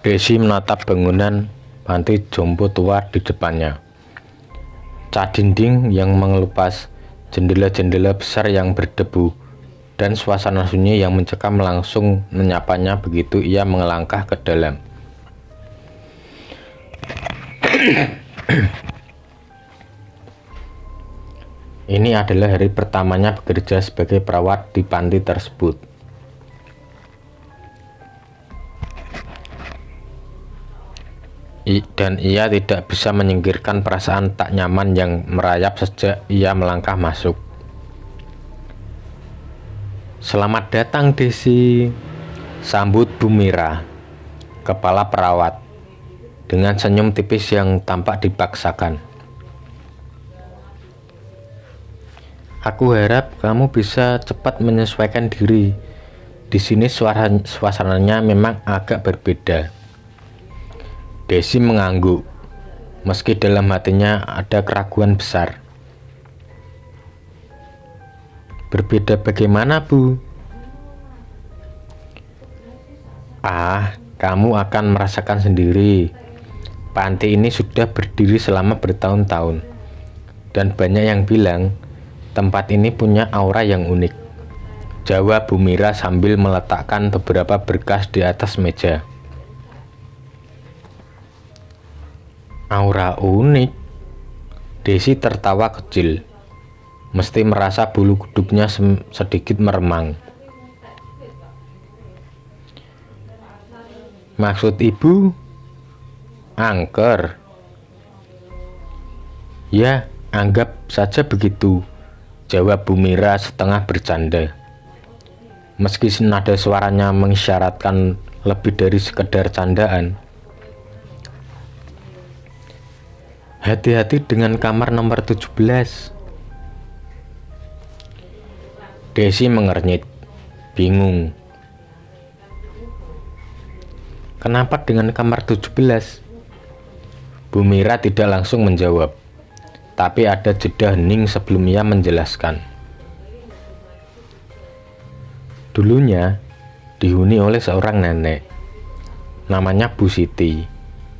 Desi menatap bangunan panti jompo tua di depannya. Cat dinding yang mengelupas, jendela-jendela besar yang berdebu, dan suasana sunyi yang mencekam langsung menyapanya begitu ia melangkah ke dalam. Ini adalah hari pertamanya bekerja sebagai perawat di panti tersebut. Dan ia tidak bisa menyingkirkan perasaan tak nyaman yang merayap sejak ia melangkah masuk. "Selamat datang, Desi," sambut Bu Mira, kepala perawat, dengan senyum tipis yang tampak dipaksakan. "Aku harap kamu bisa cepat menyesuaikan diri. Di sini suasananya memang agak berbeda." Desi mengangguk, meski dalam hatinya ada keraguan besar. "Berbeda bagaimana, Bu?" Kamu akan merasakan sendiri. Panti ini sudah berdiri selama bertahun-tahun, dan banyak yang bilang tempat ini punya aura yang unik, jawab Bu Mira sambil meletakkan beberapa berkas di atas meja. "Aura unik?" Desi tertawa kecil, mesti merasa bulu kuduknya sedikit meremang. "Maksud Ibu angker?" "Ya, anggap saja begitu," jawab Bu Mira setengah bercanda, meski nada suaranya mengisyaratkan lebih dari sekedar candaan. "Hati-hati dengan kamar nomor 17. Desi mengernyit, bingung. "Kenapa dengan kamar 17? Bu Mira tidak langsung menjawab, tapi ada jeda hening sebelum ia menjelaskan. Dulunya dihuni oleh seorang nenek, namanya Bu Siti.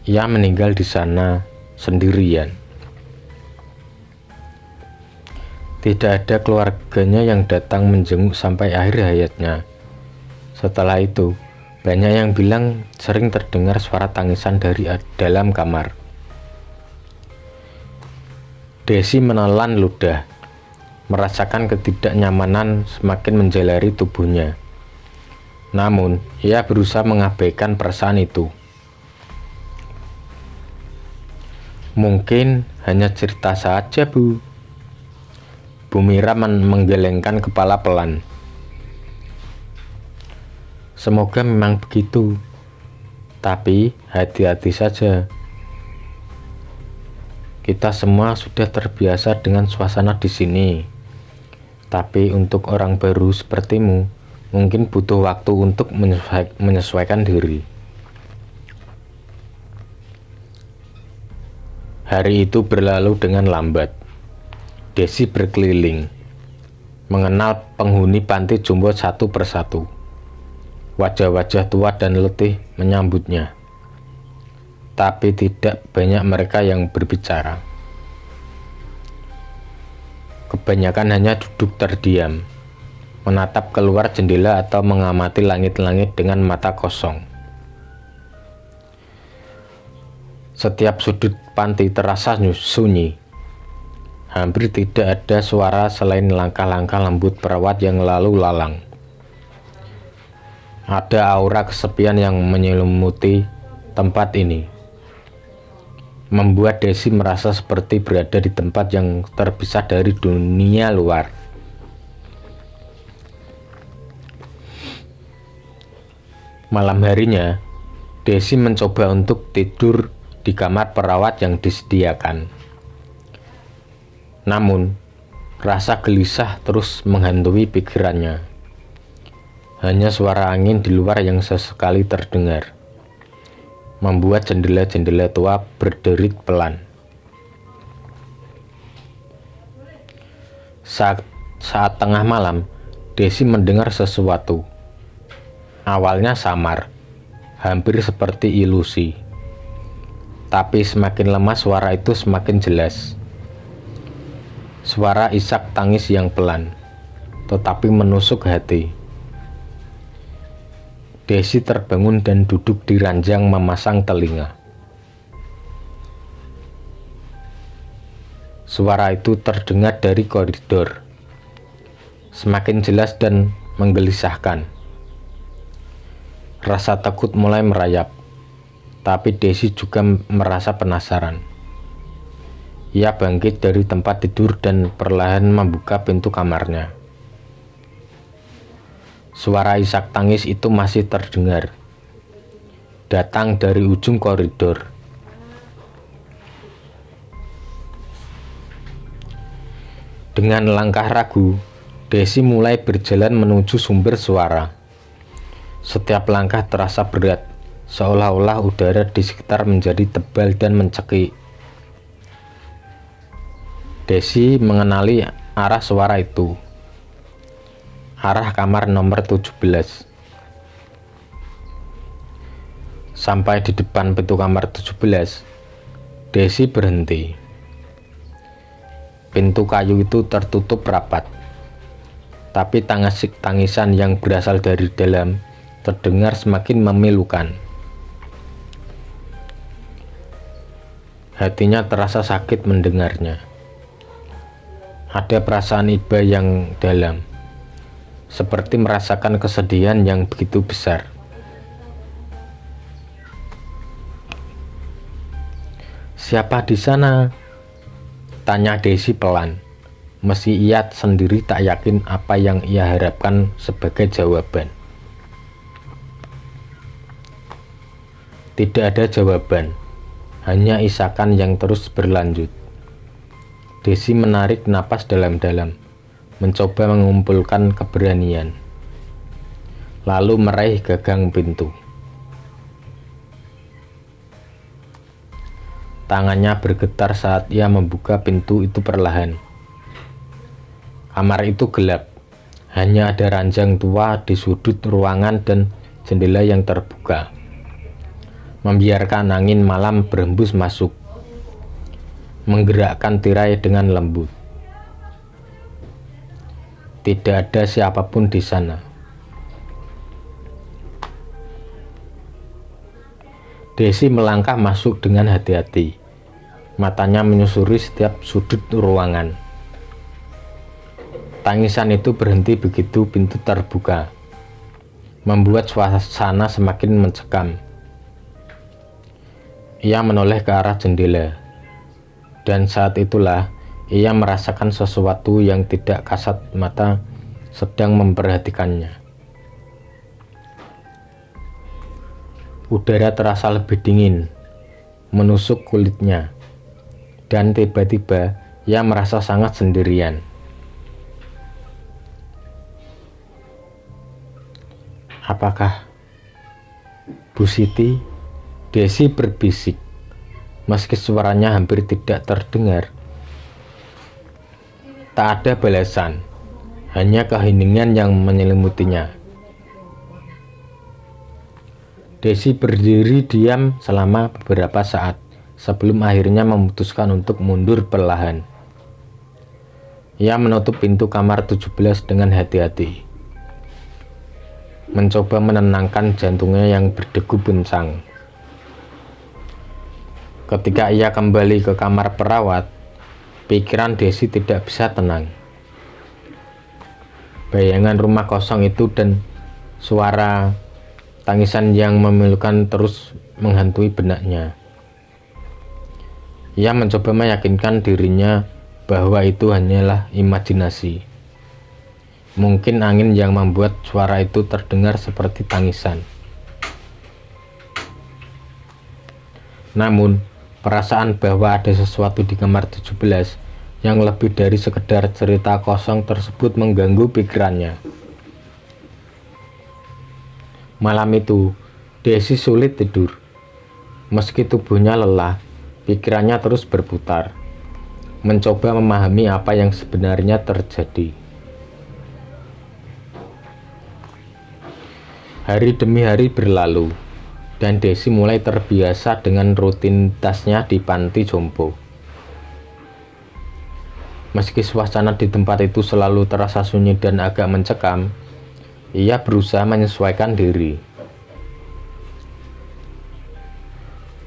Ia meninggal di sana sendirian. Tidak ada keluarganya yang datang menjenguk sampai akhir hayatnya. Setelah itu, banyak yang bilang sering terdengar suara tangisan dari dalam kamar." Desi menelan ludah, merasakan ketidaknyamanan semakin menjalari tubuhnya. Namun, ia berusaha mengabaikan perasaan itu. "Mungkin hanya cerita saja, Bu." Bu Mira menggelengkan kepala pelan. "Semoga memang begitu, tapi hati-hati saja. Kita semua sudah terbiasa dengan suasana di sini, tapi untuk orang baru sepertimu, mungkin butuh waktu untuk menyesuaikan diri." Hari itu berlalu dengan lambat. Desi berkeliling, mengenal penghuni panti jompo satu persatu. Wajah-wajah tua dan letih menyambutnya, tapi tidak banyak mereka yang berbicara. Kebanyakan hanya duduk terdiam, menatap keluar jendela atau mengamati langit-langit dengan mata kosong. Setiap sudut panti terasa sunyi. Hampir tidak ada suara selain langkah-langkah lembut perawat yang lalu lalang. Ada aura kesepian yang menyelimuti tempat ini, membuat Desi merasa seperti berada di tempat yang terpisah dari dunia luar. Malam harinya, Desi mencoba untuk tidur di kamar perawat yang disediakan. Namun, rasa gelisah terus menghantui pikirannya. Hanya suara angin di luar yang sesekali terdengar, membuat jendela-jendela tua berderit pelan. Saat tengah malam, Desi mendengar sesuatu. Awalnya samar, hampir seperti ilusi. Tapi semakin lama suara itu semakin jelas. Suara isak tangis yang pelan, tetapi menusuk hati. Desi terbangun dan duduk di ranjang memasang telinga. Suara itu terdengar dari koridor, semakin jelas dan menggelisahkan. Rasa takut mulai merayap, tapi Desi juga merasa penasaran. Ia bangkit dari tempat tidur dan perlahan membuka pintu kamarnya. Suara isak tangis itu masih terdengar, datang dari ujung koridor. Dengan langkah ragu, Desi mulai berjalan menuju sumber suara. Setiap langkah terasa berat, seolah-olah udara di sekitar menjadi tebal dan mencekik. Desi mengenali arah suara itu. Arah kamar nomor 17. Sampai di depan pintu kamar 17, Desi berhenti. Pintu kayu itu tertutup rapat, tapi tangisan yang berasal dari dalam terdengar semakin memilukan. Hatinya terasa sakit mendengarnya. Ada perasaan iba yang dalam, seperti merasakan kesedihan yang begitu besar. "Siapa di sana?" tanya Desi pelan, meski ia sendiri tak yakin apa yang ia harapkan sebagai jawaban. Tidak ada jawaban, hanya isakan yang terus berlanjut. Desi menarik napas dalam-dalam, mencoba mengumpulkan keberanian, lalu meraih gagang pintu. Tangannya bergetar saat ia membuka pintu itu perlahan. Kamar itu gelap, hanya ada ranjang tua di sudut ruangan dan jendela yang terbuka, membiarkan angin malam berhembus masuk, menggerakkan tirai dengan lembut. Tidak ada siapapun di sana. Desi melangkah masuk dengan hati-hati, matanya menyusuri setiap sudut ruangan. Tangisan itu berhenti begitu pintu terbuka, membuat suasana semakin mencekam. Ia menoleh ke arah jendela, dan saat itulah ia merasakan sesuatu yang tidak kasat mata sedang memperhatikannya. Udara terasa lebih dingin, menusuk kulitnya, dan tiba-tiba ia merasa sangat sendirian. "Apakah Bu Siti?" Desi berbisik, meski suaranya hampir tidak terdengar. Tak ada balasan, hanya keheningan yang menyelimutinya. Desi berdiri diam selama beberapa saat sebelum akhirnya memutuskan untuk mundur perlahan. Ia menutup pintu kamar 17 dengan hati-hati, mencoba menenangkan jantungnya yang berdegup kencang. Ketika ia kembali ke kamar perawat, pikiran Desi tidak bisa tenang. Bayangan rumah kosong itu dan suara tangisan yang memilukan terus menghantui benaknya. Ia mencoba meyakinkan dirinya bahwa itu hanyalah imajinasi. Mungkin angin yang membuat suara itu terdengar seperti tangisan. Namun, perasaan bahwa ada sesuatu di kamar 17 yang lebih dari sekedar cerita kosong tersebut mengganggu pikirannya. Malam itu, Desi sulit tidur. Meski tubuhnya lelah, pikirannya terus berputar, mencoba memahami apa yang sebenarnya terjadi. Hari demi hari berlalu, dan Desi mulai terbiasa dengan rutinitasnya di panti jompo. Meski suasana di tempat itu selalu terasa sunyi dan agak mencekam, ia berusaha menyesuaikan diri.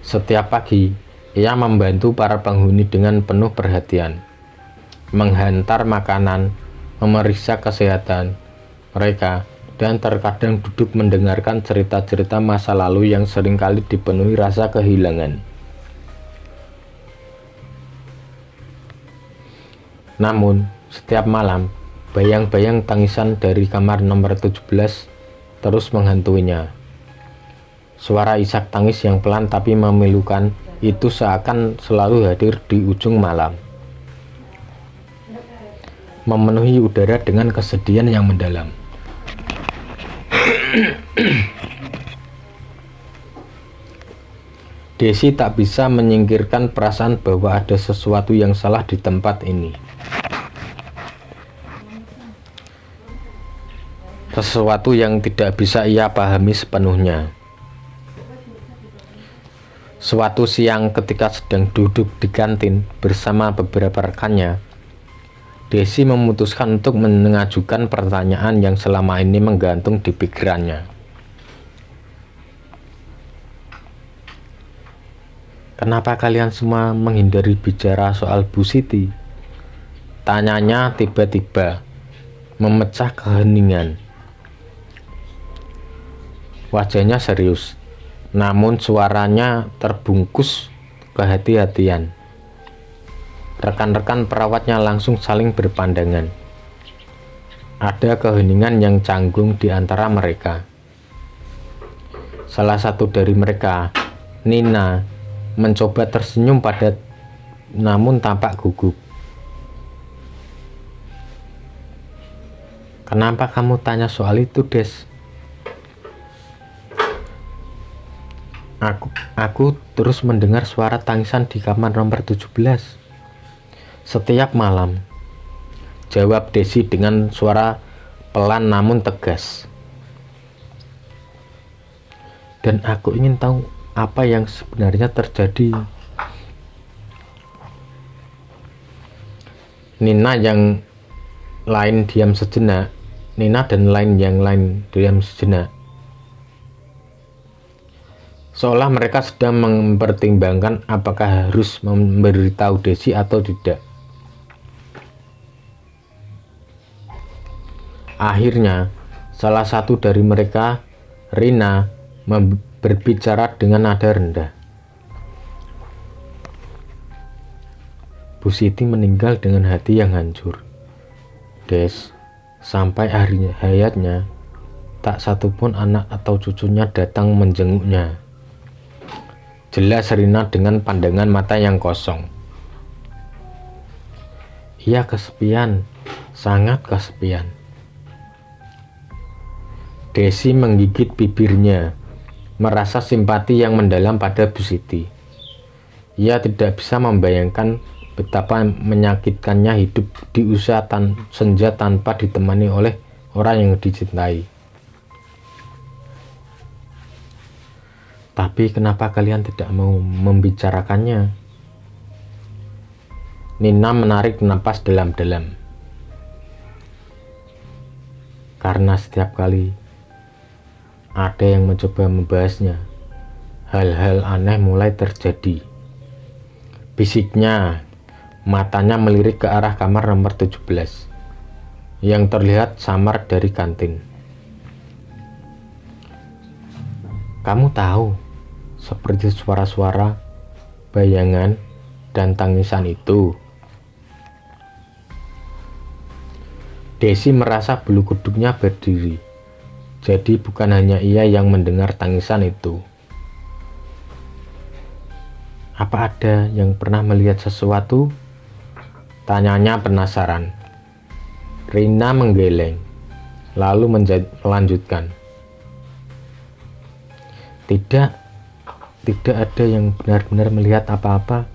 Setiap pagi, ia membantu para penghuni dengan penuh perhatian, menghantar makanan, memeriksa kesehatan mereka, dan terkadang duduk mendengarkan cerita-cerita masa lalu yang seringkali dipenuhi rasa kehilangan. Namun, setiap malam, bayang-bayang tangisan dari kamar nomor 17 terus menghantuinya. Suara isak tangis yang pelan tapi memilukan itu seakan selalu hadir di ujung malam, memenuhi udara dengan kesedihan yang mendalam. Desi tak bisa menyingkirkan perasaan bahwa ada sesuatu yang salah di tempat ini. Sesuatu yang tidak bisa ia pahami sepenuhnya. Suatu siang ketika sedang duduk di kantin bersama beberapa rekannya, Desi memutuskan untuk mengajukan pertanyaan yang selama ini menggantung di pikirannya. "Kenapa kalian semua menghindari bicara soal Bu Siti?" tanyanya tiba-tiba, memecah keheningan. Wajahnya serius, namun suaranya terbungkus kehati-hatian. Rekan-rekan perawatnya langsung saling berpandangan. Ada keheningan yang canggung di antara mereka. Salah satu dari mereka, Nina, mencoba tersenyum namun tampak gugup. "Kenapa kamu tanya soal itu, Des?" Aku terus mendengar suara tangisan di kamar nomor 17 setiap malam, jawab Desi dengan suara pelan namun tegas. "Dan aku ingin tahu apa yang sebenarnya terjadi." Nina dan lain diam sejenak. Seolah mereka sedang mempertimbangkan apakah harus memberitahu Desi atau tidak. Akhirnya, salah satu dari mereka, Rina, berbicara dengan nada rendah. "Bu Siti meninggal dengan hati yang hancur, Des. Sampai akhir hayatnya, tak satupun anak atau cucunya datang menjenguknya," jelas Rina dengan pandangan mata yang kosong. "Ia kesepian, sangat kesepian." Desi menggigit bibirnya, merasa simpati yang mendalam pada Bu Siti. Ia tidak bisa membayangkan betapa menyakitkannya hidup di usia senja tanpa ditemani oleh orang yang dicintai. "Tapi kenapa kalian tidak mau membicarakannya?" Nina menarik napas dalam-dalam. "Karena setiap kali ada yang mencoba membahasnya, hal-hal aneh mulai terjadi," bisiknya. Matanya melirik ke arah kamar nomor 17 yang terlihat samar dari kantin. "Kamu tahu, seperti suara-suara, bayangan, dan tangisan itu." Desi merasa bulu kuduknya berdiri. Jadi bukan hanya ia yang mendengar tangisan itu. "Apa ada yang pernah melihat sesuatu?" tanyanya penasaran. Rina menggeleng, lalu melanjutkan. Tidak ada yang benar-benar melihat apa-apa.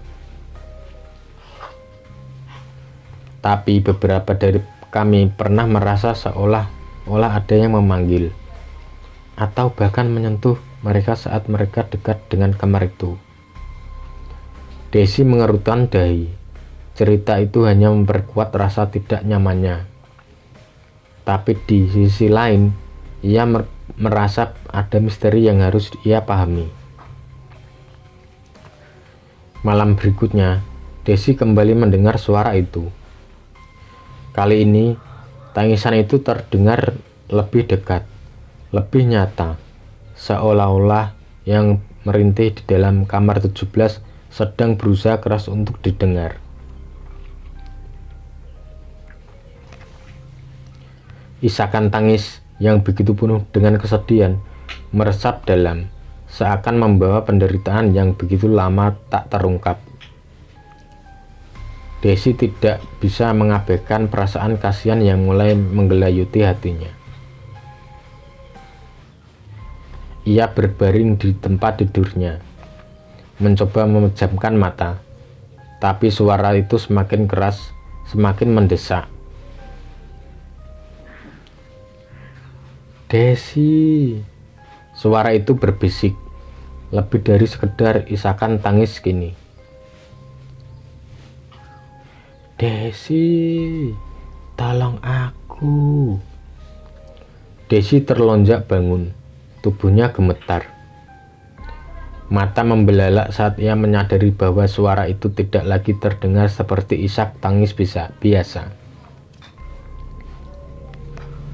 Tapi beberapa dari kami pernah merasa seolah-olah ada yang memanggil atau bahkan menyentuh mereka saat mereka dekat dengan kamar itu. Desi mengerutkan dahi. Cerita itu hanya memperkuat rasa tidak nyamannya. Tapi di sisi lain, ia merasa ada misteri yang harus ia pahami. Malam berikutnya, Desi kembali mendengar suara itu. Kali ini, tangisan itu terdengar lebih dekat, lebih nyata, seolah-olah yang merintih di dalam kamar 17 sedang berusaha keras untuk didengar. Isakan tangis yang begitu penuh dengan kesedihan meresap dalam, seakan membawa penderitaan yang begitu lama tak terungkap. Desi tidak bisa mengabaikan perasaan kasihan yang mulai menggelayuti hatinya. Ia berbaring di tempat tidurnya, mencoba memejamkan mata, tapi suara itu semakin keras, semakin mendesak. Desi, suara itu berbisik, lebih dari sekedar isakan tangis kini. Desi, tolong aku. Desi terlonjak bangun, tubuhnya gemetar. Mata membelalak saat ia menyadari bahwa suara itu tidak lagi terdengar seperti isak tangis biasa.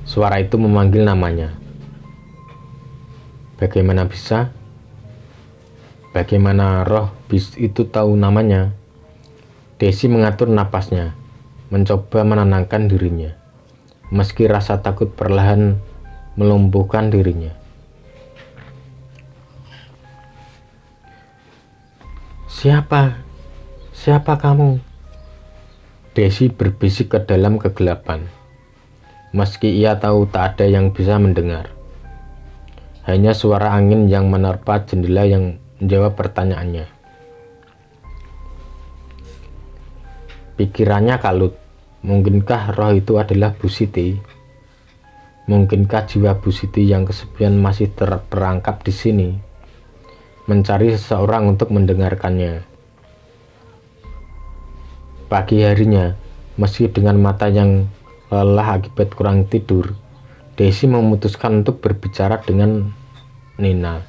Suara itu memanggil namanya. Bagaimana bisa? Bagaimana roh bis itu tahu namanya? Desi mengatur napasnya, mencoba menenangkan dirinya, meski rasa takut perlahan melumpuhkan dirinya. Siapa? Siapa kamu? Desi berbisik ke dalam kegelapan. Meski ia tahu tak ada yang bisa mendengar. Hanya suara angin yang menerpa jendela yang menjawab pertanyaannya. Pikirannya kalut. Mungkinkah roh itu adalah Bu Siti? Mungkinkah jiwa Bu Siti yang kesepian masih terperangkap di sini, mencari seseorang untuk mendengarkannya? Pagi harinya, meski dengan mata yang lelah akibat kurang tidur, Desi memutuskan untuk berbicara dengan Nina.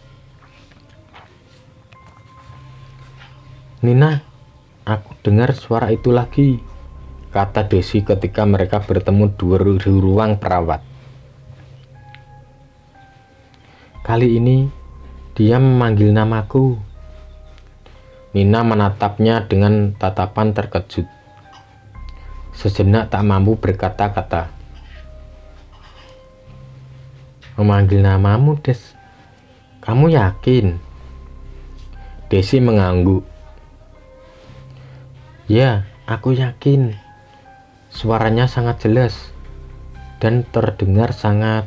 Nina, aku dengar suara itu lagi, kata Desi ketika mereka bertemu di ruang perawat. Kali ini dia memanggil namaku. Nina menatapnya dengan tatapan terkejut. Sejenak tak mampu berkata-kata. Memanggil namamu, Des. Kamu yakin? Desi mengangguk. Ya, aku yakin. Suaranya sangat jelas dan terdengar sangat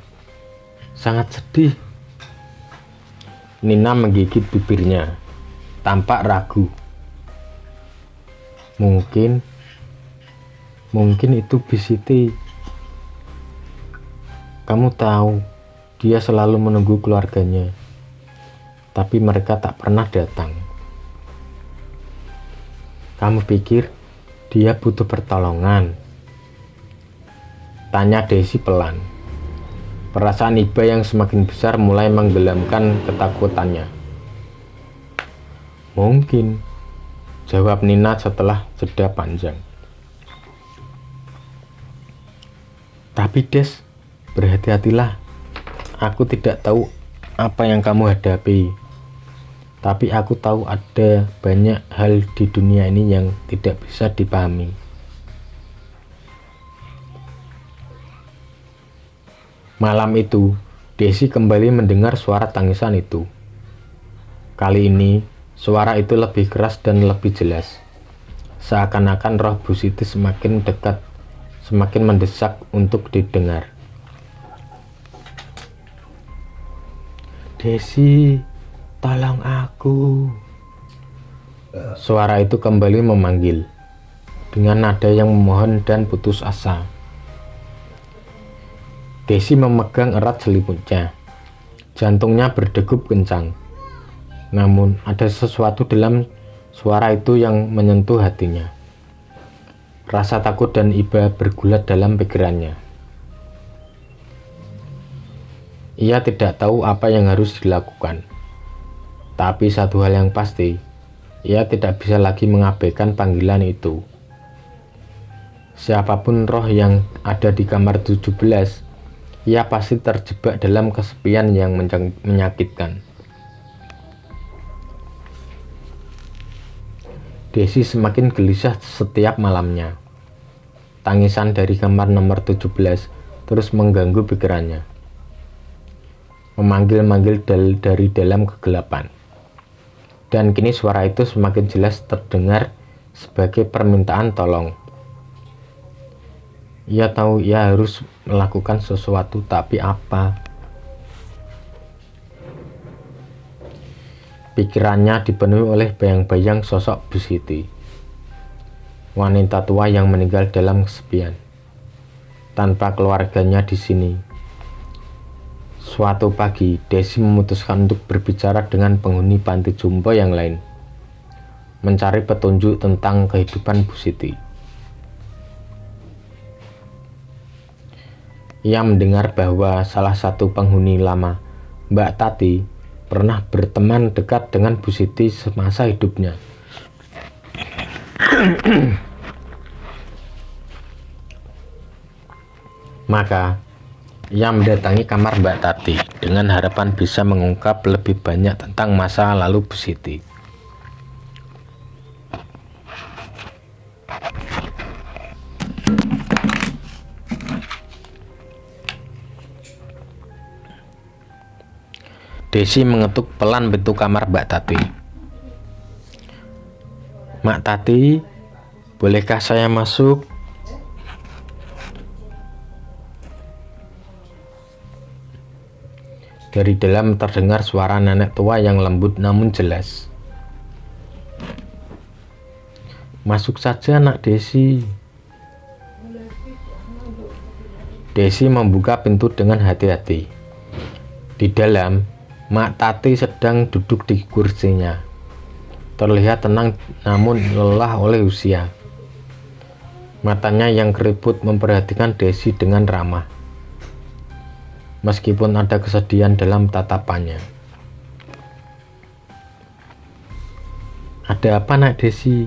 sedih. Nina menggigit bibirnya, tampak ragu. Mungkin itu Bu Siti. Kamu tahu, dia selalu menunggu keluarganya, tapi mereka tak pernah datang. Kamu pikir dia butuh pertolongan? Tanya Desi pelan. Perasaan iba yang semakin besar mulai menggelamkan ketakutannya. Mungkin, jawab Nina setelah jeda panjang. Tapi Des, berhati-hatilah. Aku tidak tahu apa yang kamu hadapi. Tapi aku tahu ada banyak hal di dunia ini yang tidak bisa dipahami. Malam itu, Desi kembali mendengar suara tangisan itu. Kali ini, suara itu lebih keras dan lebih jelas. Seakan-akan roh Bu Siti semakin dekat, semakin mendesak untuk didengar. Desi, tolong aku. Suara itu kembali memanggil, dengan nada yang memohon dan putus asa. Desi memegang erat selimutnya. Jantungnya berdegup kencang. Namun ada sesuatu dalam suara itu yang menyentuh hatinya. Rasa takut dan iba bergulat dalam pikirannya. Ia tidak tahu apa yang harus dilakukan. Tapi satu hal yang pasti, ia tidak bisa lagi mengabaikan panggilan itu. Siapapun roh yang ada di kamar 17, ia pasti terjebak dalam kesepian yang menyakitkan. Desi semakin gelisah setiap malamnya. Tangisan dari kamar nomor 17 terus mengganggu pikirannya. Memanggil-manggil dari dalam kegelapan. Dan kini suara itu semakin jelas terdengar sebagai permintaan tolong. Ia tahu ia harus melakukan sesuatu, tapi apa? Pikirannya dipenuhi oleh bayang-bayang sosok Bu Siti, wanita tua yang meninggal dalam kesepian, tanpa keluarganya di sini. Suatu pagi, Desi memutuskan untuk berbicara dengan penghuni panti jompo yang lain, mencari petunjuk tentang kehidupan Bu Siti. Ia mendengar bahwa salah satu penghuni lama, Mbak Tati, pernah berteman dekat dengan Bu Siti semasa hidupnya. Maka, ia mendatangi kamar Mbak Tati dengan harapan bisa mengungkap lebih banyak tentang masa lalu Bu Siti. Desi mengetuk pelan pintu kamar Mbak Tati. Mak Tati, bolehkah saya masuk? Dari dalam terdengar suara nenek tua yang lembut namun jelas. Masuk saja, Nak Desi. Desi membuka pintu dengan hati-hati. Di dalam, Mak Tati sedang duduk di kursinya. Terlihat tenang namun lelah oleh usia. Matanya yang keriput memperhatikan Desi dengan ramah. Meskipun ada kesedihan dalam tatapannya. Ada apa, Nak Desi?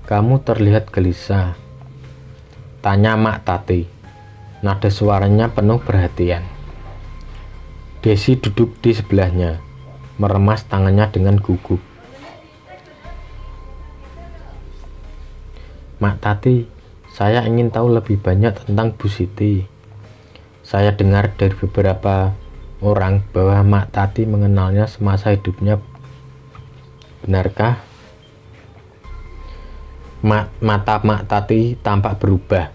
Kamu terlihat gelisah. Tanya Mak Tati. Nada suaranya penuh perhatian. Desi duduk di sebelahnya, meremas tangannya dengan gugup. Mak Tati, saya ingin tahu lebih banyak tentang Bu Siti. Saya dengar dari beberapa orang bahwa Mak Tati mengenalnya semasa hidupnya. Benarkah? Mata Mak Tati tampak berubah.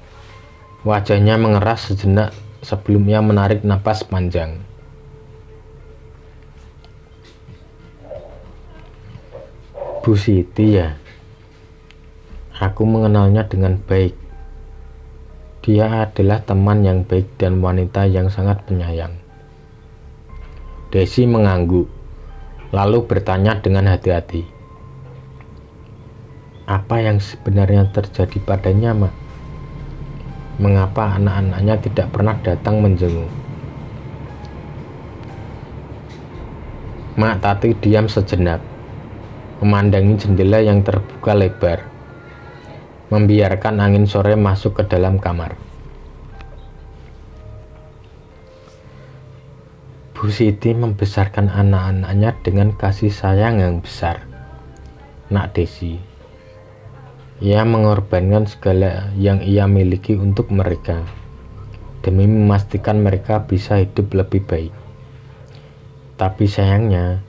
Wajahnya mengeras sejenak sebelum ia menarik napas panjang. Bu Siti ya, aku mengenalnya dengan baik. Dia adalah teman yang baik dan wanita yang sangat penyayang. Desi mengangguk, lalu bertanya dengan hati-hati. Apa yang sebenarnya terjadi padanya, Mak? Mengapa anak-anaknya tidak pernah datang menjenguk? Mak Tati diam sejenak, memandangi jendela yang terbuka lebar, membiarkan angin sore masuk ke dalam kamar. Bu Siti membesarkan anak-anaknya dengan kasih sayang yang besar, Nak Desi. Ia mengorbankan segala yang ia miliki untuk mereka, demi memastikan mereka bisa hidup lebih baik. Tapi sayangnya,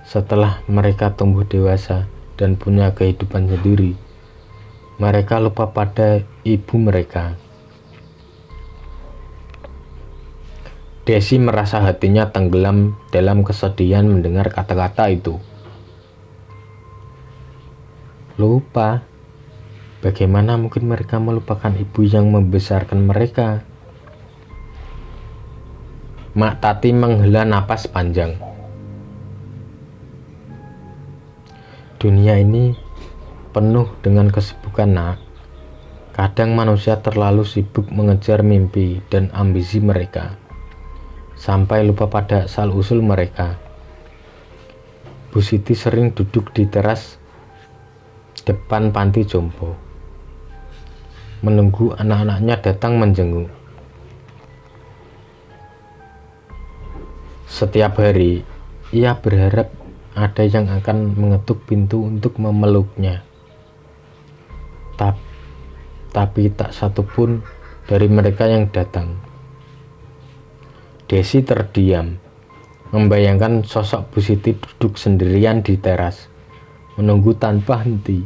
setelah mereka tumbuh dewasa dan punya kehidupan sendiri, mereka lupa pada ibu mereka. Desi merasa hatinya tenggelam dalam kesedihan mendengar kata-kata itu. Lupa? Bagaimana mungkin mereka melupakan ibu yang membesarkan mereka? Mak Tati menghela napas panjang. Dunia ini penuh dengan kesibukan, nak. Kadang manusia terlalu sibuk mengejar mimpi dan ambisi mereka, sampai lupa pada asal-usul mereka. Bu Siti sering duduk di teras depan panti jompo, menunggu anak-anaknya datang menjenguk. Setiap hari, ia berharap ada yang akan mengetuk pintu untuk memeluknya. Tapi tak satu pun dari mereka yang datang. Desi terdiam, membayangkan sosok Bu Siti duduk sendirian di teras, menunggu tanpa henti.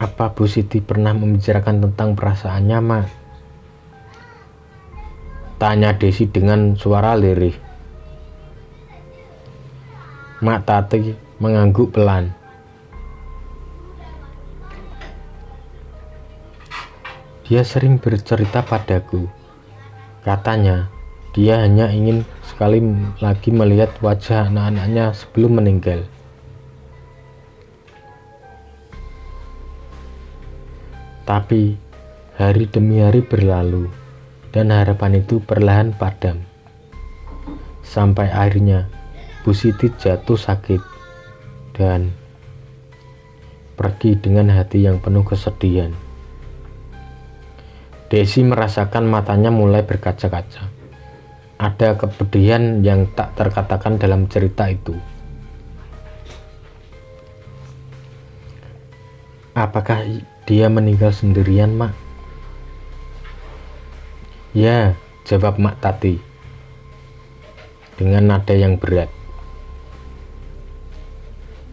Apa Bu Siti pernah membicarakan tentang perasaannya, Mak? Tanya Desi dengan suara lirih. Mak Tati mengangguk pelan. Dia sering bercerita padaku. Katanya, dia hanya ingin sekali lagi melihat wajah anak-anaknya sebelum meninggal. Tapi, hari demi hari berlalu, dan harapan itu perlahan padam. Sampai akhirnya, Bu Siti jatuh sakit, dan pergi dengan hati yang penuh kesedihan. Desi merasakan matanya mulai berkaca-kaca. Ada kepedihan yang tak terkatakan dalam cerita itu. Apakah dia meninggal sendirian, Mak? Ya, jawab Mak Tati dengan nada yang berat.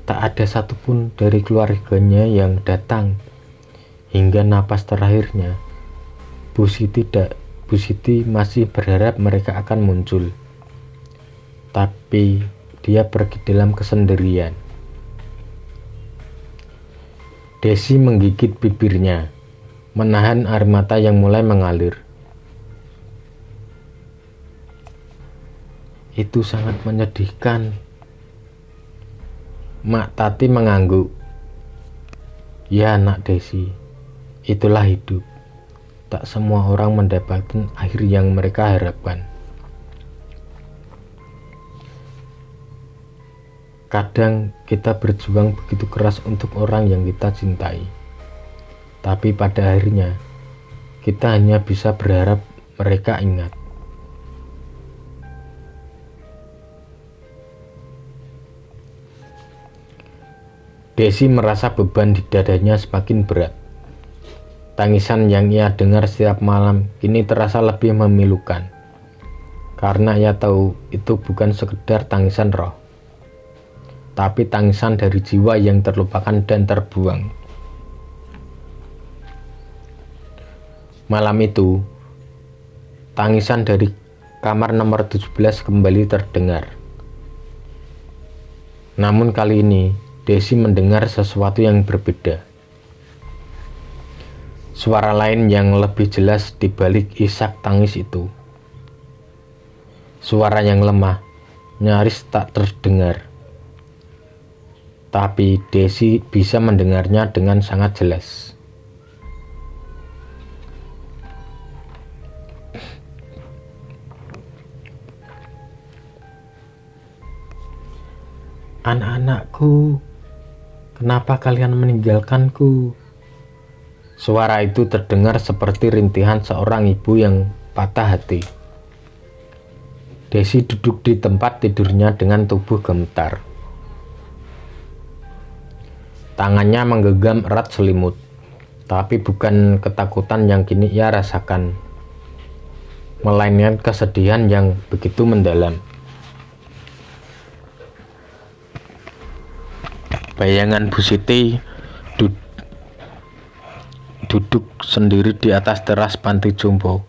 Tak ada satupun dari keluarganya yang datang hingga napas terakhirnya. Bu Siti masih berharap mereka akan muncul, tapi dia pergi dalam kesendirian. Desi menggigit bibirnya, menahan air mata yang mulai mengalir. Itu sangat menyedihkan. Mak Tati mengangguk. Ya, Nak Desi, itulah hidup. Tak semua orang mendapatkan akhir yang mereka harapkan. Kadang kita berjuang begitu keras untuk orang yang kita cintai, tapi pada akhirnya kita hanya bisa berharap mereka ingat. Desi merasa beban di dadanya semakin berat. Tangisan yang ia dengar setiap malam kini terasa lebih memilukan, karena ia tahu itu bukan sekedar tangisan roh, tapi tangisan dari jiwa yang terlupakan dan terbuang. Malam itu, tangisan dari kamar nomor 17 kembali terdengar. Namun kali ini, Desi mendengar sesuatu yang berbeda. Suara lain yang lebih jelas di balik isak tangis itu. Suara yang lemah, nyaris tak terdengar. Tapi Desi bisa mendengarnya dengan sangat jelas. Anak-anakku, kenapa kalian meninggalkanku? Suara itu terdengar seperti rintihan seorang ibu yang patah hati. Desi duduk di tempat tidurnya dengan tubuh gemetar. Tangannya menggenggam erat selimut, tapi bukan ketakutan yang kini ia rasakan, melainkan kesedihan yang begitu mendalam. Bayangan Bu Siti duduk sendiri di atas teras panti jompo,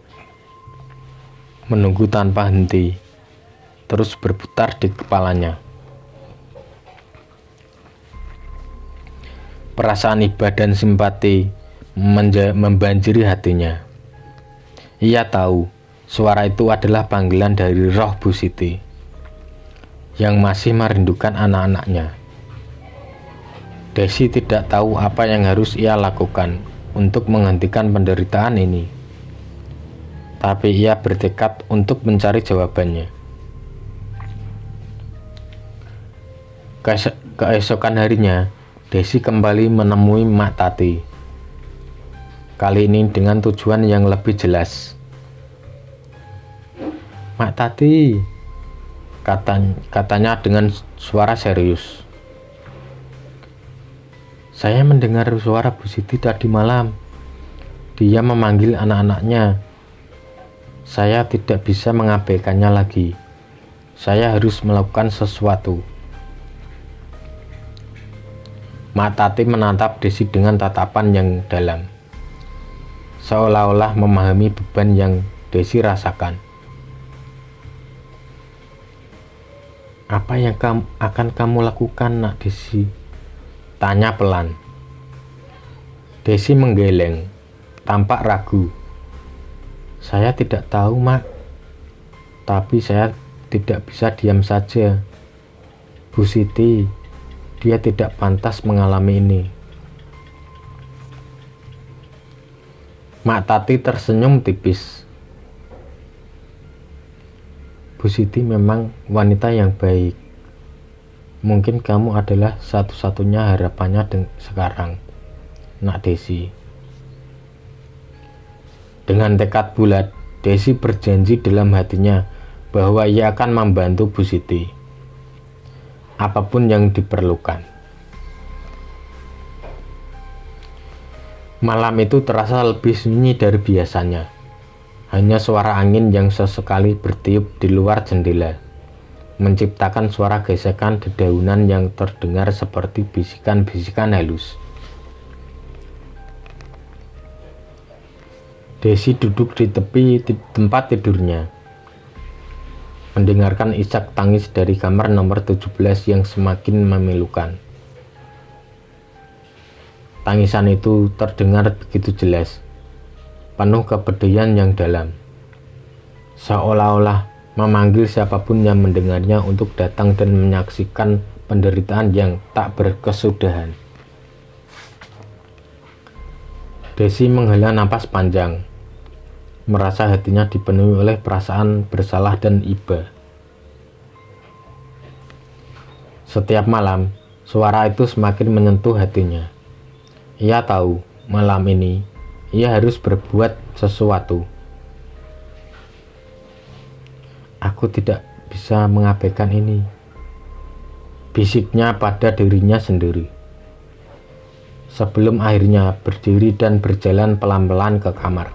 menunggu tanpa henti, terus berputar di kepalanya. Perasaan iba dan simpati membanjiri hatinya. Ia tahu suara itu adalah panggilan dari roh Bu Siti yang masih merindukan anak-anaknya. Desi tidak tahu apa yang harus ia lakukan untuk menghentikan penderitaan ini, tapi ia bertekad untuk mencari jawabannya. Keesokan harinya, Desi kembali menemui Mak Tati. Kali ini dengan tujuan yang lebih jelas. "Mak Tati," katanya dengan suara serius, "saya mendengar suara Bu Siti tadi malam. Dia memanggil anak-anaknya. Saya tidak bisa mengabaikannya lagi. Saya harus melakukan sesuatu." Mak Tati menatap Desi dengan tatapan yang dalam, seolah-olah memahami beban yang Desi rasakan. "Apa yang akan kamu lakukan, Nak Desi?" tanya pelan. Desi menggeleng, tampak ragu. "Saya tidak tahu, Mak. Tapi saya tidak bisa diam saja. Bu Siti, dia tidak pantas mengalami ini." Mak Tati tersenyum tipis. "Bu Siti memang wanita yang baik. Mungkin kamu adalah satu-satunya harapannya sekarang, Nak Desi." Dengan tekad bulat, Desi berjanji dalam hatinya bahwa ia akan membantu Bu Siti, apapun yang diperlukan. Malam itu terasa lebih sunyi dari biasanya. Hanya suara angin yang sesekali bertiup di luar jendela menciptakan suara gesekan dedaunan yang terdengar seperti bisikan-bisikan halus. Desi duduk di tepi tempat tidurnya, mendengarkan isak tangis dari kamar nomor 17 yang semakin memilukan. Tangisan itu terdengar begitu jelas, penuh kepedihan yang dalam, seolah-olah memanggil siapapun yang mendengarnya untuk datang dan menyaksikan penderitaan yang tak berkesudahan. Desi menghela napas panjang, merasa hatinya dipenuhi oleh perasaan bersalah dan iba. Setiap malam, suara itu semakin menyentuh hatinya. Ia tahu malam ini ia harus berbuat sesuatu. "Aku tidak bisa mengabaikan ini," bisiknya pada dirinya sendiri, sebelum akhirnya berdiri dan berjalan pelan-pelan ke kamar.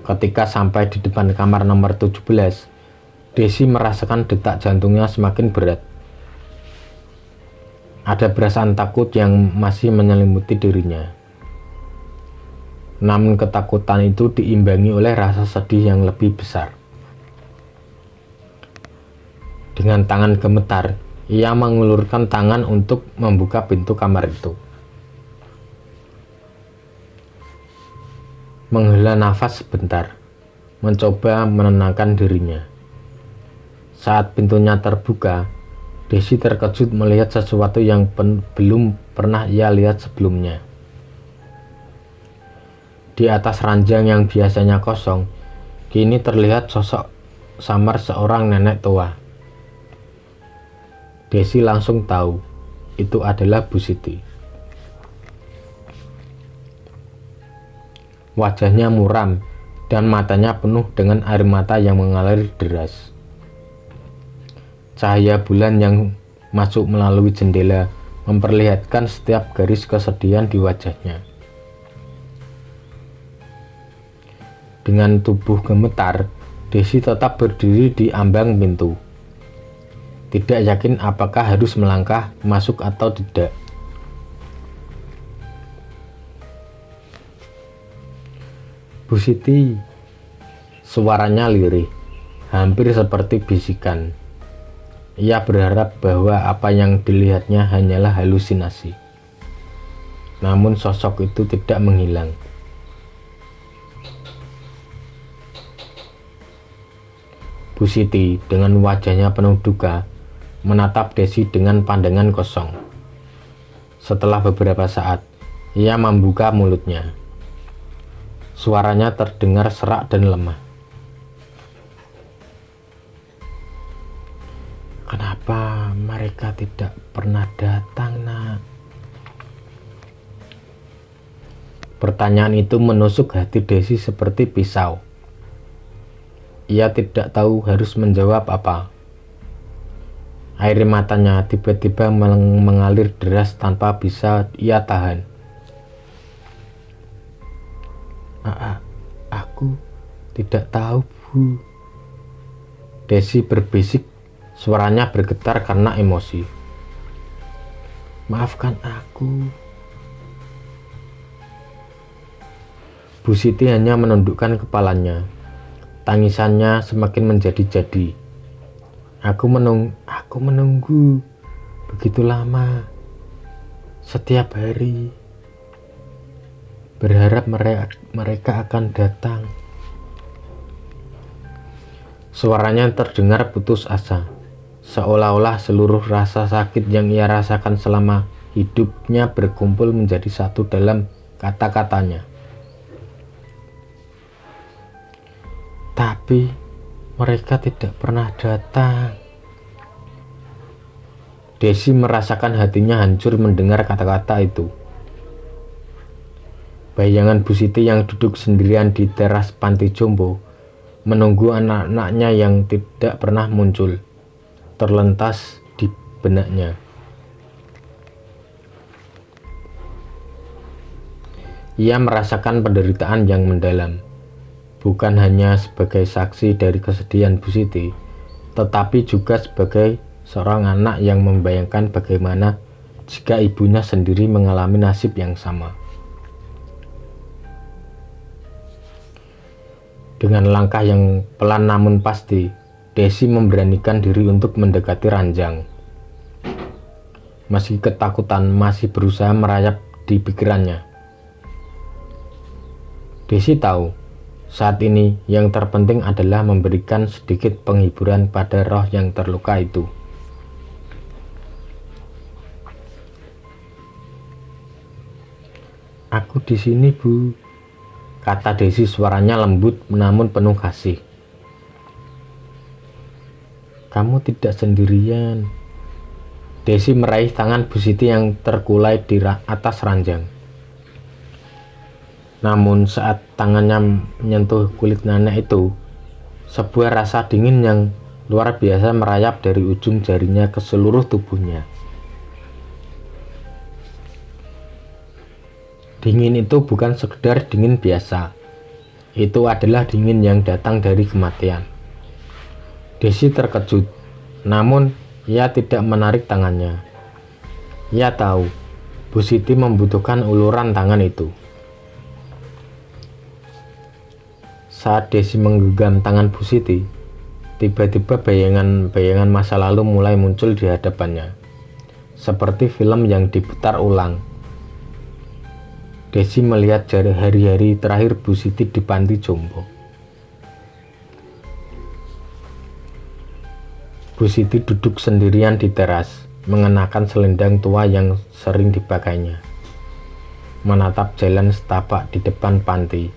Ketika sampai di depan kamar nomor 17, Desi merasakan detak jantungnya semakin berat. Ada perasaan takut yang masih menyelimuti dirinya. Namun ketakutan itu diimbangi oleh rasa sedih yang lebih besar. Dengan tangan gemetar, ia mengulurkan tangan untuk membuka pintu kamar itu. Menghela nafas sebentar, mencoba menenangkan dirinya. Saat pintunya terbuka, Desi terkejut melihat sesuatu yang belum pernah ia lihat sebelumnya. Di atas ranjang yang biasanya kosong, kini terlihat sosok samar seorang nenek tua. Desi langsung tahu itu adalah Bu Siti. Wajahnya muram dan matanya penuh dengan air mata yang mengalir deras. Cahaya bulan yang masuk melalui jendela memperlihatkan setiap garis kesedihan di wajahnya. Dengan tubuh gemetar, Desi tetap berdiri di ambang pintu. Tidak yakin apakah harus melangkah masuk atau tidak. "Bu Siti," suaranya lirih, hampir seperti bisikan. Ia berharap bahwa apa yang dilihatnya hanyalah halusinasi. namun sosok itu tidak menghilang. Bu Siti dengan wajahnya penuh duka menatap Desi dengan pandangan kosong. Setelah beberapa saat, ia membuka mulutnya. Suaranya terdengar serak dan lemah. Kenapa mereka tidak pernah datang, Nak? Pertanyaan itu menusuk hati Desi seperti pisau. Ia tidak tahu harus menjawab apa. Air matanya tiba-tiba mengalir deras tanpa bisa ia tahan. Aku tidak tahu, Bu. Desi berbisik, suaranya bergetar karena emosi. Maafkan aku. Bu Siti hanya menundukkan kepalanya. Tangisannya semakin menjadi-jadi. Aku menunggu begitu lama, setiap hari, berharap mereka akan datang. Suaranya terdengar putus asa, seolah-olah seluruh rasa sakit yang ia rasakan selama hidupnya berkumpul menjadi satu dalam kata-katanya. Tapi mereka tidak pernah datang. Desi merasakan hatinya hancur mendengar kata-kata itu. Bayangan Bu Siti yang duduk sendirian di teras panti jompo, menunggu anak-anaknya yang tidak pernah muncul, terlintas di benaknya. Ia merasakan penderitaan yang mendalam. Bukan hanya sebagai saksi dari kesedihan Bu Siti, tetapi juga sebagai seorang anak yang membayangkan bagaimana jika ibunya sendiri mengalami nasib yang sama. Dengan langkah yang pelan namun pasti, Desi memberanikan diri untuk mendekati ranjang. Meski ketakutan masih berusaha merayap di pikirannya. Desi tahu, saat ini yang terpenting adalah memberikan sedikit penghiburan pada roh yang terluka itu. Aku di sini, Bu, kata Desi, suaranya lembut namun penuh kasih. Kamu tidak sendirian. Desi meraih tangan Bu Siti yang terkulai di atas ranjang. Namun saat tangannya menyentuh kulit nenek itu, sebuah rasa dingin yang luar biasa merayap dari ujung jarinya ke seluruh tubuhnya. Dingin itu bukan sekedar dingin biasa. Itu adalah dingin yang datang dari kematian. Desi terkejut, namun ia tidak menarik tangannya. Ia tahu Bu Siti membutuhkan uluran tangan itu. Saat Desi menggenggam tangan Bu Siti, tiba-tiba bayangan-bayangan masa lalu mulai muncul di hadapannya, seperti film yang diputar ulang. Desi melihat hari-hari terakhir Bu Siti di panti jompo. Bu Siti duduk sendirian di teras, mengenakan selendang tua yang sering dipakainya, menatap jalan setapak di depan panti.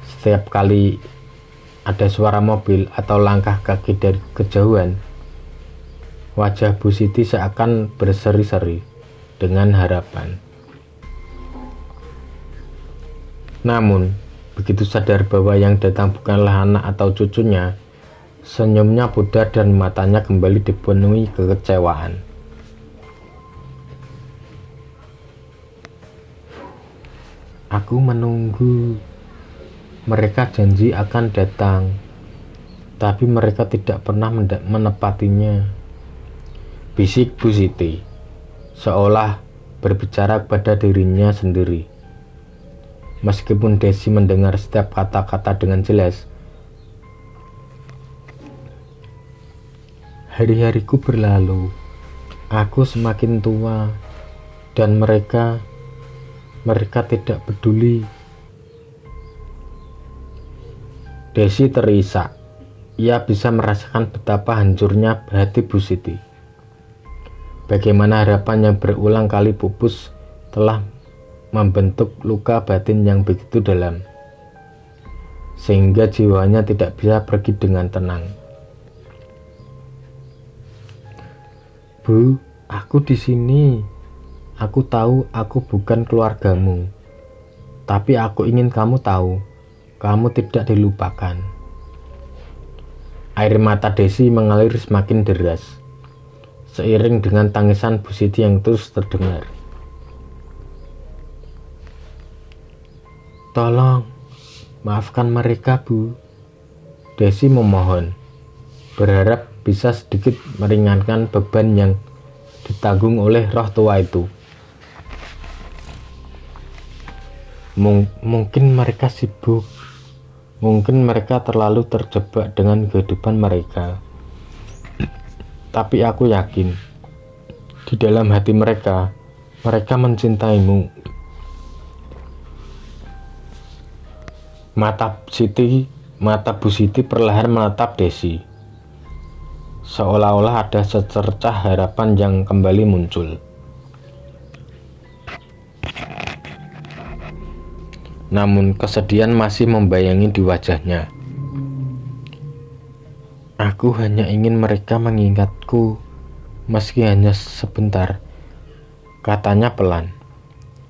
Setiap kali ada suara mobil atau langkah kaki dari kejauhan, wajah Bu Siti seakan berseri-seri dengan harapan. Namun, begitu sadar bahwa yang datang bukanlah anak atau cucunya, senyumnya pudar dan matanya kembali dipenuhi kekecewaan. Aku menunggu. Mereka janji akan datang, tapi mereka tidak pernah menepatinya. Bisik Bu Siti, seolah berbicara kepada dirinya sendiri. Meskipun Desi mendengar setiap kata-kata dengan jelas. Hari-hariku berlalu, aku semakin tua, dan mereka Mereka tidak peduli. Desi terisak. Ia bisa merasakan betapa hancurnya hati Bu Siti. Bagaimana harapan yang berulang kali pupus telah membentuk luka batin yang begitu dalam, sehingga jiwanya tidak bisa pergi dengan tenang. Bu, aku di sini. Aku tahu aku bukan keluargamu, tapi aku ingin kamu tahu, kamu tidak dilupakan. Air mata Desi mengalir semakin deras, seiring dengan tangisan Bu Siti yang terus terdengar. Tolong, maafkan mereka, Bu. Desi memohon, berharap bisa sedikit meringankan beban yang ditanggung oleh roh tua itu. Mungkin mereka sibuk. Mungkin mereka terlalu terjebak dengan kehidupan mereka. Tapi aku yakin, di dalam hati mereka mencintaimu. Mata Bu Siti perlahan menatap Desi, seolah-olah ada secercah harapan yang kembali muncul. Namun kesedihan masih membayangi di wajahnya. Aku hanya ingin mereka mengingatku, meski hanya sebentar, katanya pelan.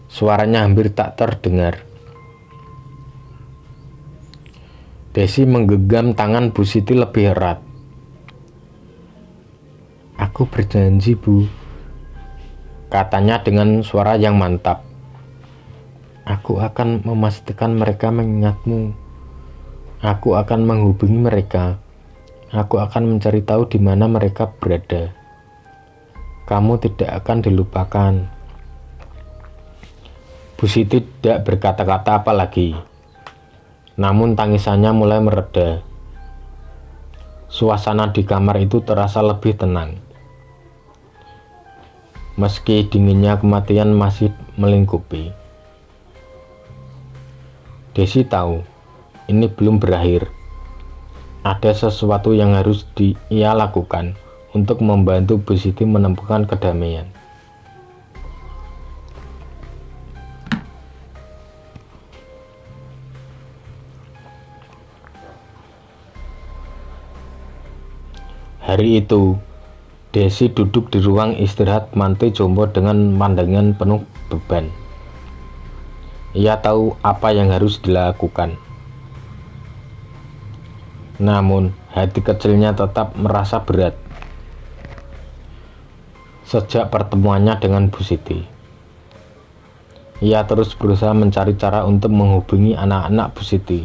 Suaranya hampir tak terdengar. Desi menggenggam tangan Bu Siti lebih erat. Aku berjanji, Bu, katanya dengan suara yang mantap. Aku akan memastikan mereka mengingatmu. Aku akan menghubungi mereka. Aku akan mencari tahu di mana mereka berada. Kamu tidak akan dilupakan. Bu Siti tidak berkata-kata apa lagi. Namun tangisannya mulai mereda. Suasana di kamar itu terasa lebih tenang. Meski dinginnya kematian masih melingkupi. Desi tahu, ini belum berakhir. Ada sesuatu yang harus ia lakukan untuk membantu Bu Siti menemukan kedamaian. Hari itu, Desi duduk di ruang istirahat Manti Jompo dengan pandangan penuh beban. Ia tahu apa yang harus dilakukan. Namun, hati kecilnya tetap merasa berat. Sejak pertemuannya dengan Bu Siti, ia terus berusaha mencari cara untuk menghubungi anak-anak Bu Siti.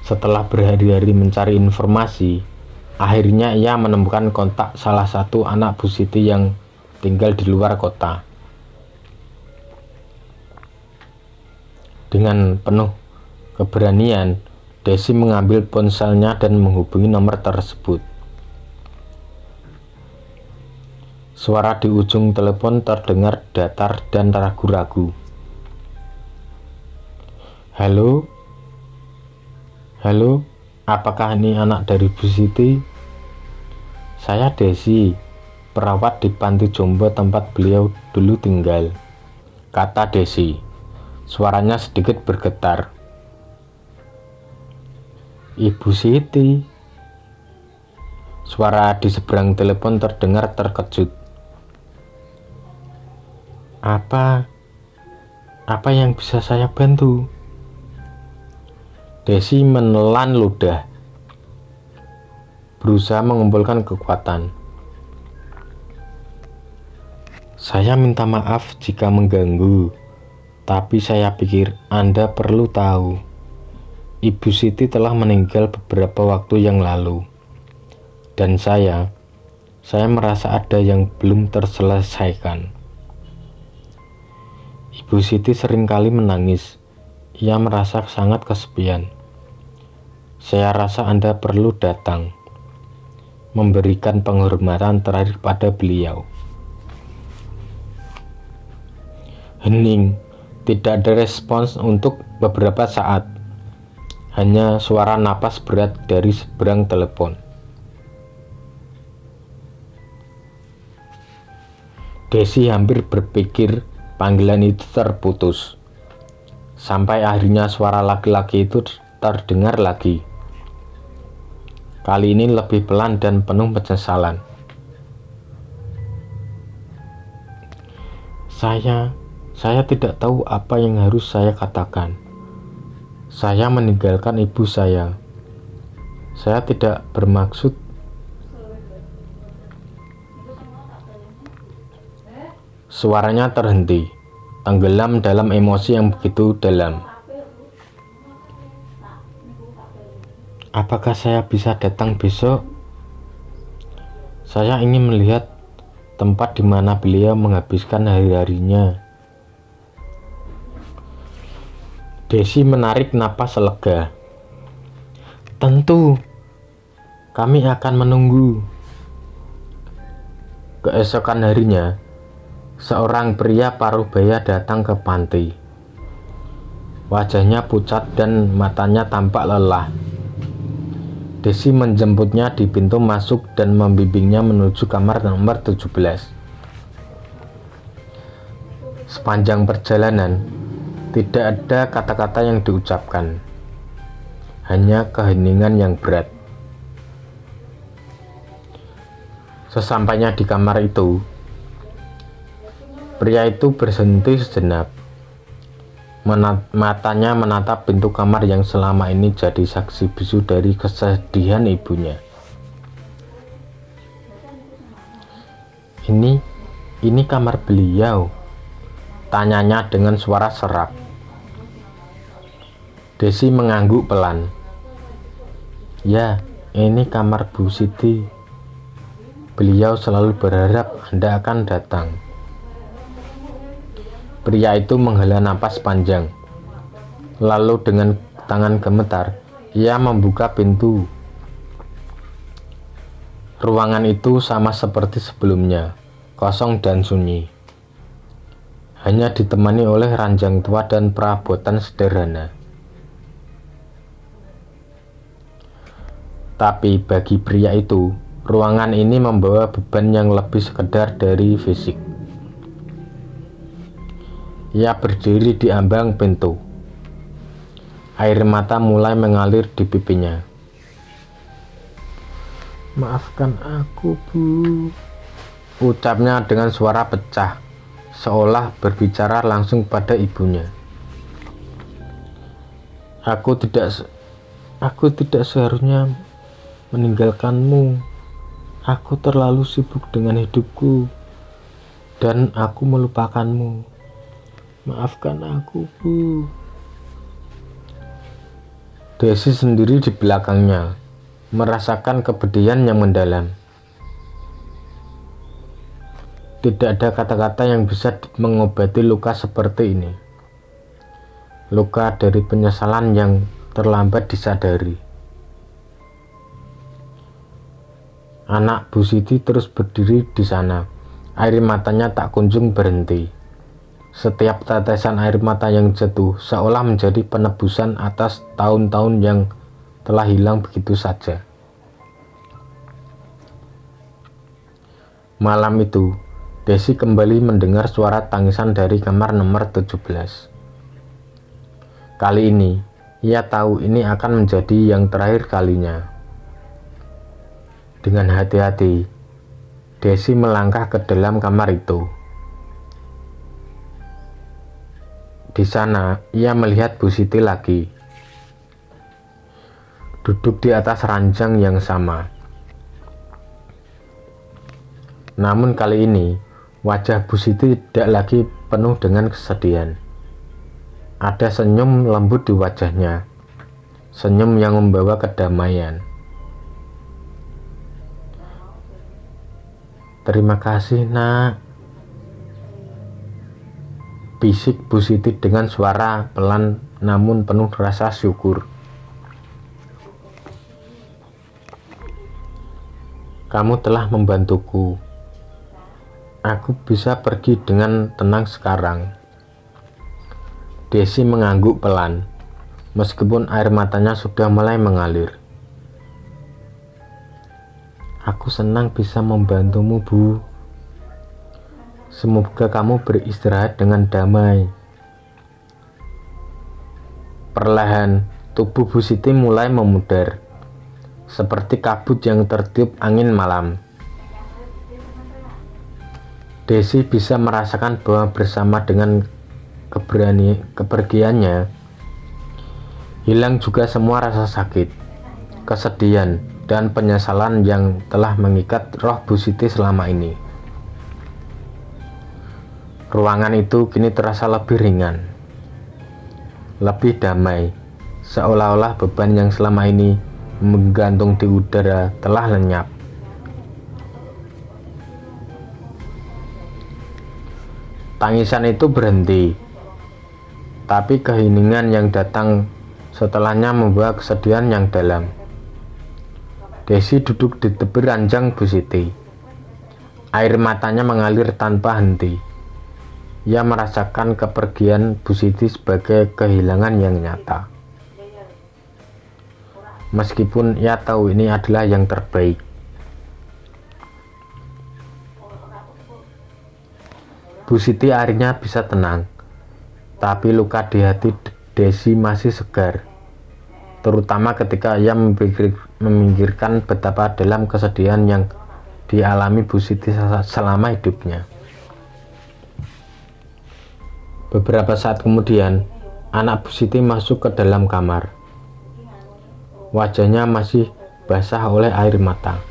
Setelah berhari-hari mencari informasi, akhirnya ia menemukan kontak salah satu anak Bu Siti yang tinggal di luar kota. Dengan penuh keberanian, Desi mengambil ponselnya dan menghubungi nomor tersebut. Suara di ujung telepon terdengar datar dan ragu-ragu. Halo? Halo, apakah ini anak dari Bu Siti? Saya Desi, perawat di panti jompo tempat beliau dulu tinggal, kata Desi. Suaranya sedikit bergetar. Ibu Siti. Suara di seberang telepon terdengar terkejut. Apa yang bisa saya bantu? Desi menelan ludah, berusaha mengumpulkan kekuatan. Saya minta maaf jika mengganggu, tapi saya pikir Anda perlu tahu. Ibu Siti telah meninggal beberapa waktu yang lalu, dan saya merasa ada yang belum terselesaikan. Ibu Siti seringkali menangis. Ia merasa sangat kesepian. Saya rasa Anda perlu datang, memberikan penghormatan terakhir pada beliau. Hening, tidak ada respons untuk beberapa saat. Hanya suara napas berat dari seberang telepon. Desi hampir berpikir panggilan itu terputus. Sampai akhirnya suara laki-laki itu terdengar lagi. Kali ini lebih pelan dan penuh penyesalan. Saya tidak tahu apa yang harus saya katakan. Saya meninggalkan ibu saya. Saya tidak bermaksud. Suaranya terhenti, tenggelam dalam emosi yang begitu dalam. Apakah saya bisa datang besok? Saya ingin melihat tempat di mana beliau menghabiskan hari-harinya. Desi menarik napas lega. Tentu, kami akan menunggu. Keesokan harinya, seorang pria parubaya datang ke panti. Wajahnya pucat dan matanya tampak lelah. Desi menjemputnya di pintu masuk dan membimbingnya menuju kamar nomor 17. Sepanjang perjalanan, tidak ada kata-kata yang diucapkan. Hanya keheningan yang berat. Sesampainya di kamar itu, pria itu berhenti sejenak. Matanya menatap pintu kamar yang selama ini jadi saksi bisu dari kesedihan ibunya. Ini kamar beliau, tanyanya dengan suara serak. Desi mengangguk pelan. Ya, ini kamar Bu Siti. Beliau selalu berharap Anda akan datang. Pria itu menghela napas panjang. Lalu dengan tangan gemetar, ia membuka pintu. Ruangan itu sama seperti sebelumnya, kosong dan sunyi. Hanya ditemani oleh ranjang tua dan perabotan sederhana. Tapi bagi pria itu, ruangan ini membawa beban yang lebih sekedar dari fisik. Ia berdiri di ambang pintu. Air mata mulai mengalir di pipinya. Maafkan aku, Bu, ucapnya dengan suara pecah, seolah berbicara langsung pada ibunya. Aku tidak seharusnya meninggalkanmu. Aku terlalu sibuk dengan hidupku dan aku melupakanmu. Maafkan aku, Bu. Desi sendiri di belakangnya merasakan kepedihan yang mendalam. Tidak ada kata-kata yang bisa mengobati luka seperti ini. Luka dari penyesalan yang terlambat disadari. Anak Bu Siti terus berdiri di sana. Air matanya tak kunjung berhenti. Setiap tetesan air mata yang jatuh seolah menjadi penebusan atas tahun-tahun yang telah hilang begitu saja. Malam itu, Desi kembali mendengar suara tangisan dari kamar nomor 17. Kali ini, ia tahu ini akan menjadi yang terakhir kalinya. Dengan hati-hati, Desi melangkah ke dalam kamar itu. Di sana, ia melihat Bu Siti lagi. Duduk di atas ranjang yang sama. Namun kali ini, wajah Bu Siti tidak lagi penuh dengan kesedihan. Ada senyum lembut di wajahnya. Senyum yang membawa kedamaian. Terima kasih, Nak, bisik Bu Siti dengan suara pelan namun penuh rasa syukur. Kamu telah membantuku. Aku bisa pergi dengan tenang sekarang. Desi mengangguk pelan, meskipun air matanya sudah mulai mengalir. Aku senang bisa membantumu, Bu. Semoga kamu beristirahat dengan damai. Perlahan, tubuh Bu Siti mulai memudar, seperti kabut yang tertiup angin malam. Desi bisa merasakan bahwa bersama dengan kepergiannya, hilang juga semua rasa sakit, kesedihan, dan penyesalan yang telah mengikat roh Bu Siti selama ini. Ruangan itu kini terasa lebih ringan, lebih damai, seolah-olah beban yang selama ini menggantung di udara telah lenyap. Tangisan itu berhenti, tapi keheningan yang datang setelahnya membawa kesedihan yang dalam. Desi duduk di tepi ranjang Bu Siti. Air matanya mengalir tanpa henti. Ia merasakan kepergian Bu Siti sebagai kehilangan yang nyata. Meskipun ia tahu ini adalah yang terbaik. Bu Siti akhirnya bisa tenang, tapi luka di hati Desi masih segar, terutama ketika ia memikirkan betapa dalam kesedihan yang dialami Bu Siti selama hidupnya. Beberapa saat kemudian, anak Bu Siti masuk ke dalam kamar. Wajahnya masih basah oleh air mata.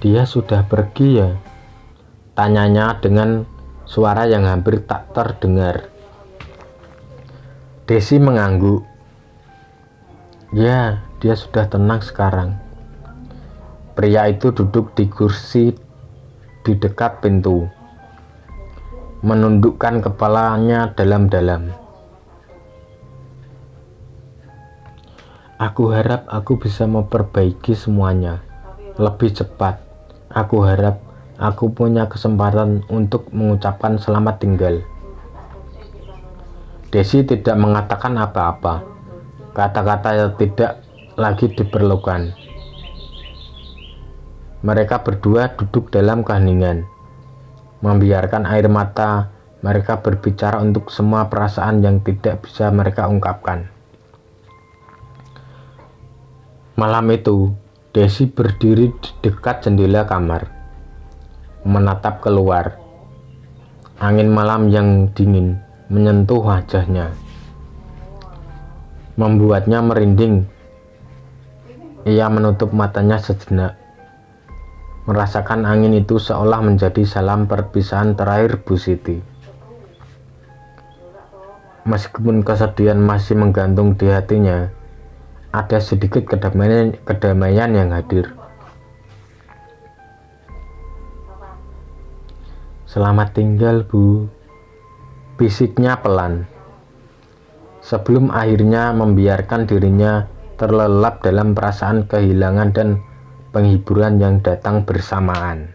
Dia sudah pergi ya? Tanyanya dengan suara yang hampir tak terdengar. Desi mengangguk. Ya, dia sudah tenang sekarang. Pria itu duduk di kursi di dekat pintu, menundukkan kepalanya dalam-dalam. Aku harap aku bisa memperbaiki semuanya lebih cepat. Aku harap aku punya kesempatan untuk mengucapkan selamat tinggal. Desi tidak mengatakan apa-apa. Kata-kata tidak lagi diperlukan. Mereka berdua duduk dalam keheningan, membiarkan air mata mereka berbicara untuk semua perasaan yang tidak bisa mereka ungkapkan. Malam itu, Desi berdiri di dekat jendela kamar, menatap keluar. Angin malam yang dingin menyentuh wajahnya, membuatnya merinding. Ia menutup matanya sejenak, merasakan angin itu seolah menjadi salam perpisahan terakhir Bu Siti. Meskipun kesedihan masih menggantung di hatinya, ada sedikit kedamaian yang hadir. Selamat tinggal, Bu, bisiknya pelan, sebelum akhirnya membiarkan dirinya terlelap dalam perasaan kehilangan dan penghiburan yang datang bersamaan.